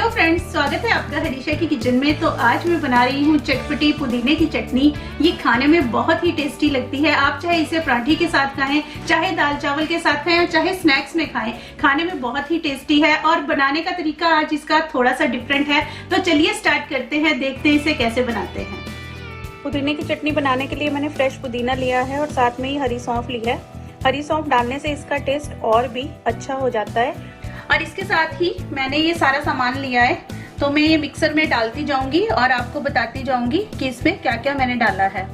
Hello friends, स्वागत है आपका हरीशा की किचन में। तो आज मैं बना रही हूँ चटपटी पुदीने की चटनी। ये खाने में बहुत ही टेस्टी लगती है। आप चाहे इसे पराठे के साथ खाएं, चाहे दाल चावल के साथ खाएं, चाहे स्नैक्स में खाएं, खाने में बहुत ही टेस्टी है। और बनाने का तरीका आज इसका थोड़ा सा डिफरेंट है। तो चलिए स्टार्ट करते हैं, देखते हैं इसे कैसे बनाते हैं। पुदीने की चटनी बनाने के लिए मैंने फ्रेश पुदीना लिया है और साथ में ही हरी सौंफ ली है। हरी सौंफ डालने से इसका टेस्ट और भी अच्छा हो जाता है। और इसके साथ ही मैंने ये सारा सामान लिया है, तो मैं ये मिक्सर में डालती जाऊंगी और आपको बताती जाऊंगी कि इसमें क्या क्या मैंने डाला है।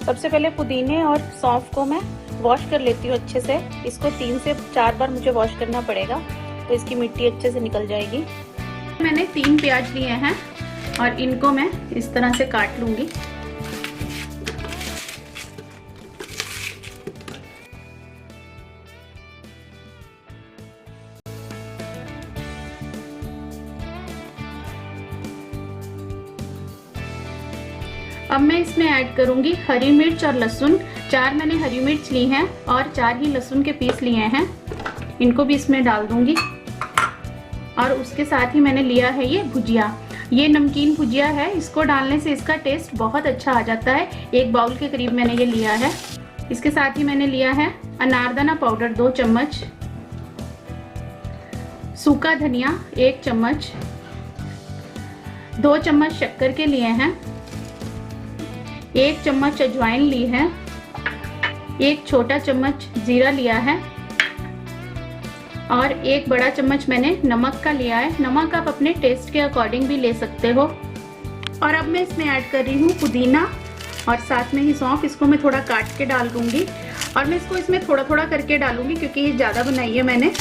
सबसे पहले पुदीने और सौंफ को मैं वॉश कर लेती हूँ अच्छे से। इसको 3 से 4 बार मुझे वॉश करना पड़ेगा, तो इसकी मिट्टी अच्छे से निकल जाएगी। मैंने 3 प्याज लिए हैं और इनको मैं इस तरह से काट लूंगी। अब मैं इसमें ऐड करूंगी हरी मिर्च और लहसुन। 4 मैंने हरी मिर्च ली हैं और 4 ही लहसुन के पीस लिए हैं। इनको भी इसमें डाल दूंगी। और उसके साथ ही मैंने लिया है ये भुजिया। ये नमकीन भुजिया है, इसको डालने से इसका टेस्ट बहुत अच्छा आ जाता है। 1 बाउल के करीब मैंने ये लिया है। इसके साथ ही मैंने लिया है अनारदाना पाउडर 2 चम्मच, सूखा धनिया 1 चम्मच, 2 चम्मच शक्कर के लिए हैं, 1 चम्मच अजवाइन ली है, 1 छोटा चम्मच जीरा लिया है और 1 बड़ा चम्मच मैंने नमक का लिया है। नमक आप अपने टेस्ट के अकॉर्डिंग भी ले सकते हो। और अब मैं इसमें ऐड कर रही हूँ पुदीना और साथ में ही सौंफ। इसको मैं थोड़ा काट के डाल दूंगी और मैं इसको इसमें थोड़ा थोड़ा करके डालूंगी क्योंकि ये ज़्यादा बनाई है मैंने।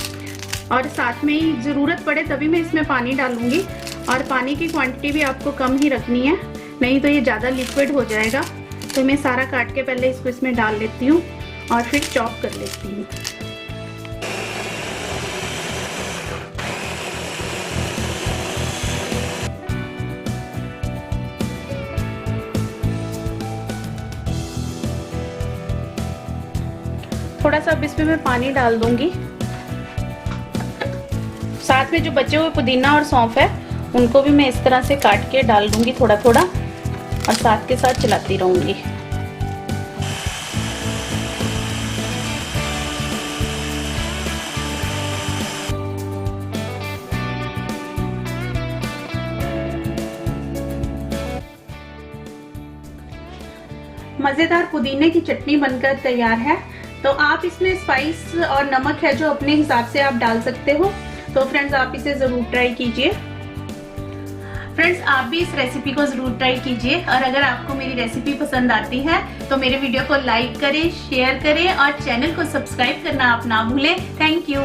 और साथ में ही ज़रूरत पड़े तभी मैं इसमें पानी डालूंगी। और पानी की क्वांटिटी भी आपको कम ही रखनी है, नहीं तो ये ज़्यादा लिक्विड हो जाएगा। तो मैं सारा काट के पहले इसको इसमें डाल लेती हूँ और फिर चॉप कर लेती हूँ। थोड़ा सा अब इसमें मैं पानी डाल दूंगी। साथ में जो बचे हुए पुदीना और सौंफ है उनको भी मैं इस तरह से काट के डाल दूंगी थोड़ा थोड़ा, और साथ के साथ चलाती रहूंगी। मजेदार पुदीने की चटनी बनकर तैयार है। तो आप इसमें स्पाइस और नमक है जो अपने हिसाब से आप डाल सकते हो। तो फ्रेंड्स, आप इसे जरूर ट्राई कीजिए। फ्रेंड्स, आप भी इस रेसिपी को जरूर ट्राई कीजिए। और अगर आपको मेरी रेसिपी पसंद आती है तो मेरे वीडियो को लाइक करें, शेयर करें और चैनल को सब्सक्राइब करना आप ना भूलें। Thank you.